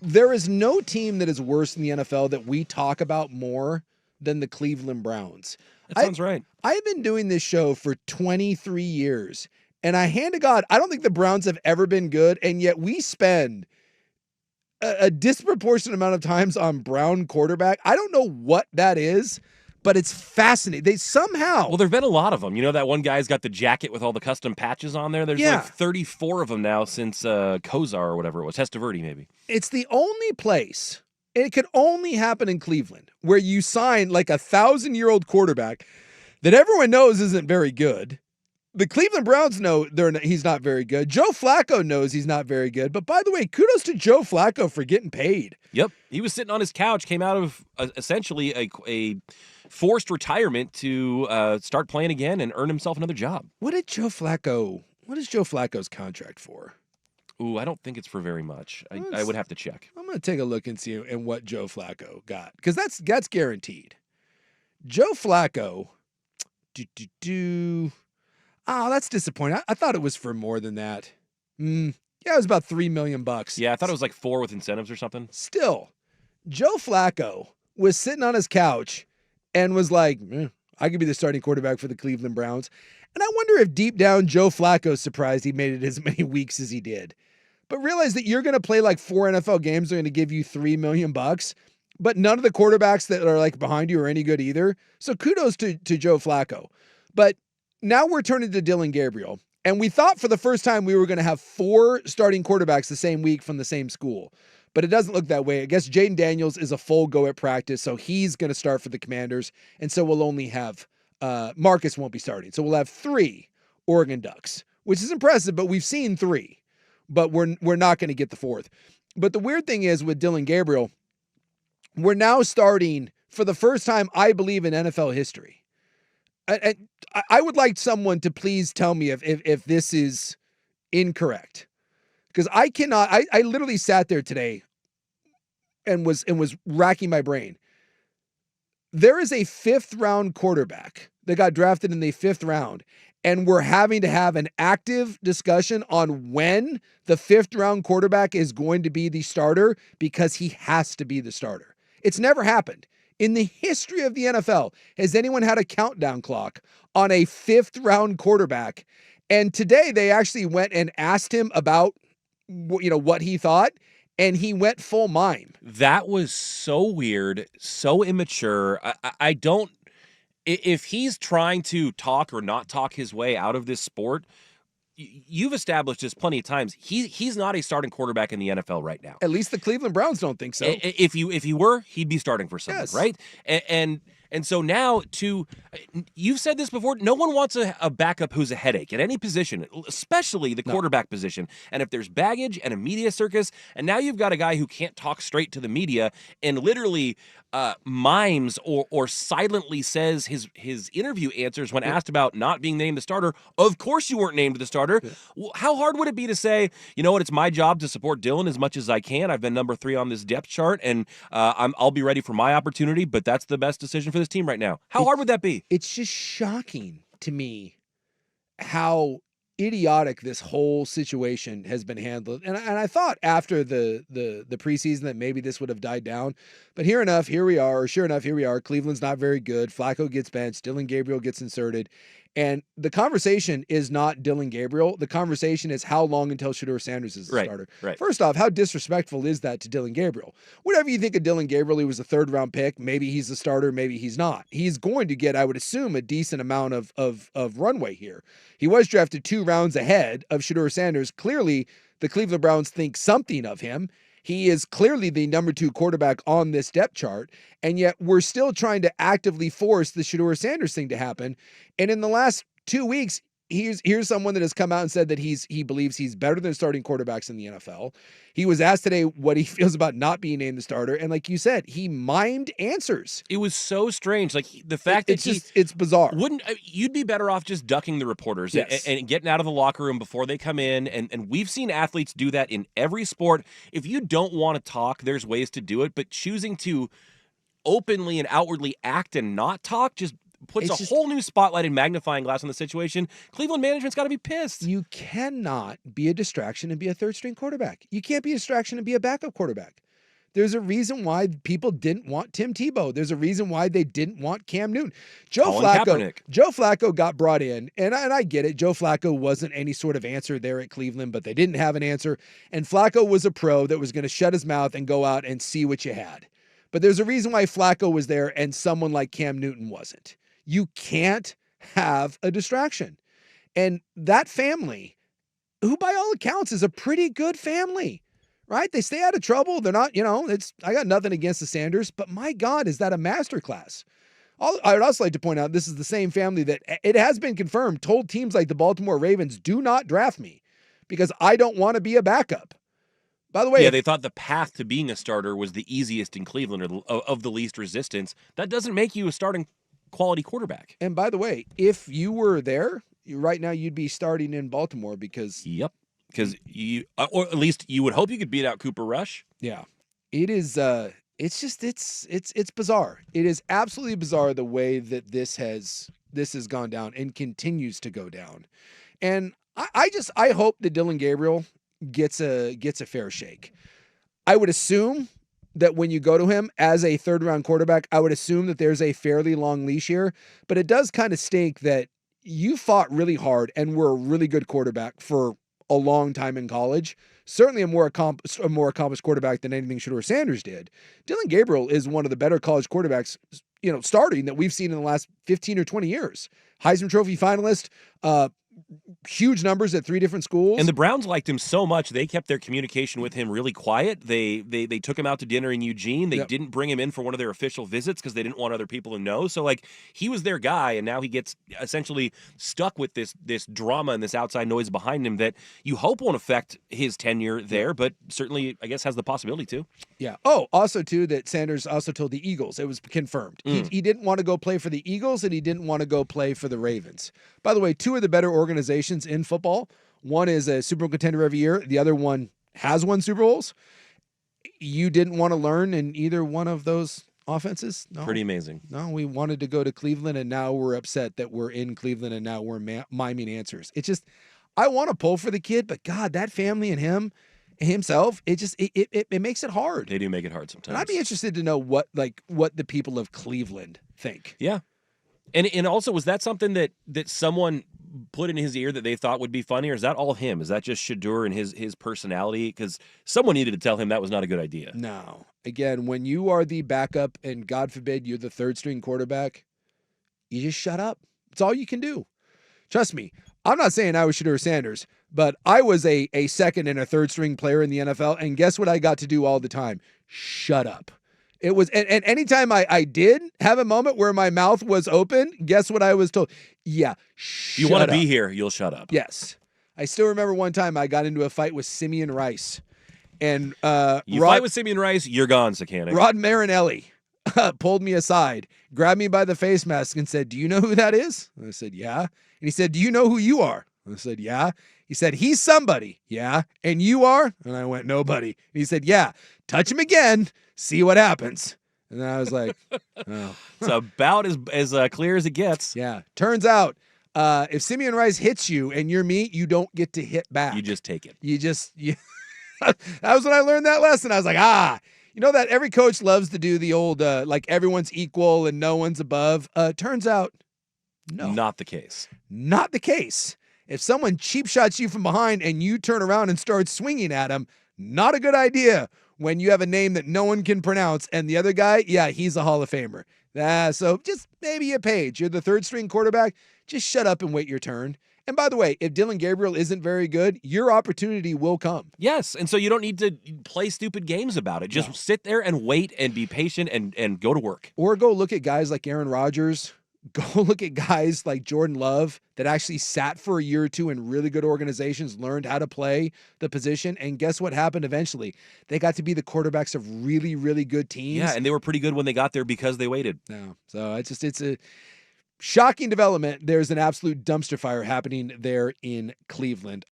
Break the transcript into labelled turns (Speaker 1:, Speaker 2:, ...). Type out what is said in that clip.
Speaker 1: There is no team that is worse in the NFL that we talk about more than the Cleveland Browns.
Speaker 2: That sounds right.
Speaker 1: I've been doing this show for 23 years, and I hand to God, I don't think the Browns have ever been good, and yet we spend a disproportionate amount of times on Brown quarterback. I don't know what that is, but it's fascinating. They somehow...
Speaker 2: Well, there have been a lot of them. You know, that one guy's got the jacket with all the custom patches on there? There's like 34 of them now since Kozar or whatever it was. Testaverde, maybe.
Speaker 1: It's the only place, and it could only happen in Cleveland, where you sign like 1,000-year-old quarterback that everyone knows isn't very good. The Cleveland Browns know he's not very good. Joe Flacco knows he's not very good. But by the way, kudos to Joe Flacco for getting paid.
Speaker 2: Yep. He was sitting on his couch, came out of essentially a forced retirement to start playing again and earn himself another job.
Speaker 1: What is Joe Flacco's contract for?
Speaker 2: Ooh, I don't think it's for very much. I would have to check.
Speaker 1: I'm going to take a look and see what Joe Flacco got, because that's guaranteed. Joe Flacco, Oh, that's disappointing. I thought it was for more than that. Yeah, it was about $3 million.
Speaker 2: Yeah, I thought it was like 4 with incentives or something.
Speaker 1: Still, Joe Flacco was sitting on his couch and was like, I could be the starting quarterback for the Cleveland Browns. And I wonder if deep down Joe Flacco's surprised he made it as many weeks as he did. But realize that you're going to play like 4 NFL games, they're going to give you $3 million, but none of the quarterbacks that are like behind you are any good either. So kudos to Joe Flacco. But now we're turning to Dillon Gabriel, and we thought for the first time we were going to have 4 starting quarterbacks the same week from the same school, but it doesn't look that way. I guess Jaden Daniels is a full go at practice, so he's going to start for the Commanders, and so we'll only have Marcus won't be starting. So we'll have 3 Oregon Ducks, which is impressive, but we've seen 3, but we're not going to get the 4th. But the weird thing is with Dillon Gabriel, we're now starting for the first time, I believe, in NFL history. I would like someone to please tell me if this is incorrect, because I cannot. I literally sat there today and was racking my brain. There is a 5th round quarterback that got drafted in the 5th round, and we're having to have an active discussion on when the 5th round quarterback is going to be the starter, because he has to be the starter. It's never happened. In the history of the NFL, has anyone had a countdown clock on a 5th round quarterback? And today they actually went and asked him about, what he thought, and he went full mime.
Speaker 2: That was so weird, so immature. I don't, if he's trying to talk or not talk his way out of this sport, you've established this plenty of times. He's not a starting quarterback in the NFL right now.
Speaker 1: At least the Cleveland Browns don't think so.
Speaker 2: If he were, he'd be starting for someone, yes. Right? And so now you've said this before, no one wants a backup who's a headache at any position, especially the quarterback position. And if there's baggage and a media circus, and now you've got a guy who can't talk straight to the media and literally mimes or silently says his interview answers when asked about not being named the starter. Of course you weren't named the starter. Yeah. How hard would it be to say, you know what, it's my job to support Dillon as much as I can. I've been number 3 on this depth chart, and I'll be ready for my opportunity, but that's the best decision for this team right now. How hard would that be?
Speaker 1: It's just shocking to me how idiotic this whole situation has been handled. And I thought after the preseason that maybe this would have died down. But sure enough, here we are. Cleveland's not very good. Flacco gets benched. Dillon Gabriel gets inserted. And the conversation is not Dillon Gabriel. The conversation is how long until Shadur Sanders is the starter.
Speaker 2: Right.
Speaker 1: First off, how disrespectful is that to Dillon Gabriel? Whatever you think of Dillon Gabriel, he was a 3rd round pick. Maybe he's the starter, maybe he's not. He's going to get, I would assume, a decent amount of runway here. He was drafted 2 rounds ahead of Shadur Sanders. Clearly, the Cleveland Browns think something of him. He is clearly the number 2 quarterback on this depth chart, and yet we're still trying to actively force the Shadur Sanders thing to happen. And in the last 2 weeks, here's someone that has come out and said that he believes he's better than starting quarterbacks in the NFL. He was asked today what he feels about not being named the starter, and like you said, he mimed answers.
Speaker 2: It was so strange. Like the fact that
Speaker 1: it's bizarre.
Speaker 2: You'd be better off just ducking the reporters and getting out of the locker room before they come in. And we've seen athletes do that in every sport. If you don't want to talk, there's ways to do it, but choosing to openly and outwardly act and not talk just puts a whole new spotlight and magnifying glass on the situation. Cleveland management's got to be pissed.
Speaker 1: You cannot be a distraction and be a 3rd string quarterback. You can't be a distraction and be a backup quarterback. There's a reason why people didn't want Tim Tebow. There's a reason why they didn't want Cam Newton. Joe Flacco got brought in, and I get it. Joe Flacco wasn't any sort of answer there at Cleveland, but they didn't have an answer. And Flacco was a pro that was going to shut his mouth and go out and see what you had. But there's a reason why Flacco was there and someone like Cam Newton wasn't. You can't have a distraction. And that family, who by all accounts is a pretty good family, right? They stay out of trouble. They're not, I got nothing against the Sanders, but my God, is that a masterclass? I would also like to point out this is the same family that, it has been confirmed, told teams like the Baltimore Ravens, do not draft me because I don't want to be a backup. By the way,
Speaker 2: they thought the path to being a starter was the easiest in Cleveland or of the least resistance. That doesn't make you a starting quality quarterback.
Speaker 1: And by the way, if you were there, right now you'd be starting in Baltimore because...
Speaker 2: Yep. Because you, or at least you would hope you could beat out Cooper Rush.
Speaker 1: Yeah. It is, it's bizarre. It is absolutely bizarre the way that this has gone down and continues to go down. And I hope that Dillon Gabriel gets a fair shake. I would assume that when you go to him as a third-round quarterback, I would assume that there's a fairly long leash here, but it does kind of stink that you fought really hard and were a really good quarterback for a long time in college. Certainly a more accomplished quarterback than anything Shadur Sanders did. Dillon Gabriel is one of the better college quarterbacks, starting that we've seen in the last 15 or 20 years. Heisman Trophy finalist, huge numbers at 3 different schools.
Speaker 2: And the Browns liked him so much, they kept their communication with him really quiet. They took him out to dinner in Eugene. They didn't bring him in for one of their official visits because they didn't want other people to know. So, he was their guy, and now he gets essentially stuck with this drama and this outside noise behind him that you hope won't affect his tenure there, but certainly, I guess, has the possibility to.
Speaker 1: Yeah. Oh, also, too, that Sanders also told the Eagles. It was confirmed. He didn't want to go play for the Eagles, and he didn't want to go play for the Ravens. By the way, 2 of the better organizations in football. One is a Super Bowl contender every year. The other one has won Super Bowls. You didn't want to learn in either one of those offenses? No.
Speaker 2: Pretty amazing.
Speaker 1: No, we wanted to go to Cleveland, and now we're upset that we're in Cleveland, and now we're miming answers. It's just, I want to pull for the kid, but God, that family and himself, it makes it hard.
Speaker 2: They do make it hard sometimes.
Speaker 1: And I'd be interested to know what the people of Cleveland think.
Speaker 2: Yeah. And also, was that something that someone put in his ear that they thought would be funny, or is that all him? Is that just Shedeur and his personality? Because someone needed to tell him that was not a good idea.
Speaker 1: No. Again, when you are the backup and God forbid you're the third-string quarterback, you just shut up. It's all you can do. Trust me, I'm not saying I was Shadur Sanders, but I was a second and a third-string player in the NFL, and guess what I got to do all the time? Shut up. It was, and anytime I did have a moment where my mouth was open, guess what I was told? Yeah, shut up.
Speaker 2: You want to be here, you'll shut up.
Speaker 1: Yes. I still remember one time I got into a fight with Simeon Rice. And
Speaker 2: you fight with Simeon Rice, you're gone, Sakanic.
Speaker 1: Rod Marinelli pulled me aside, grabbed me by the face mask and said, "Do you know who that is?" And I said, "Yeah." And he said, "Do you know who you are?" And I said, "Yeah." He said, "He's somebody." "Yeah." "And you are?" And I went, "Nobody." And he said, "Yeah, touch him again, see what happens." And then I was like, oh.
Speaker 2: It's about as clear as it gets.
Speaker 1: Yeah. Turns out, if Simeon Rice hits you and you're me, you don't get to hit back.
Speaker 2: You just take it.
Speaker 1: That was when I learned that lesson. I was like, that every coach loves to do the old, everyone's equal and no one's above. Turns out, no.
Speaker 2: Not the case.
Speaker 1: Not the case. If someone cheap shots you from behind and you turn around and start swinging at him, not a good idea when you have a name that no one can pronounce. And the other guy, yeah, he's a Hall of Famer. So just maybe a page. You're the third-string quarterback. Just shut up and wait your turn. And by the way, if Dillon Gabriel isn't very good, your opportunity will come.
Speaker 2: Yes, and so you don't need to play stupid games about it. Just sit there and wait and be patient and go to work.
Speaker 1: Or go look at guys like Aaron Rodgers. Go look at guys like Jordan Love that actually sat for a year or two in really good organizations, learned how to play the position, and guess what happened eventually? They got to be the quarterbacks of really, really good teams.
Speaker 2: Yeah, and they were pretty good when they got there because they waited.
Speaker 1: No, so it's a shocking development. There's an absolute dumpster fire happening there in Cleveland.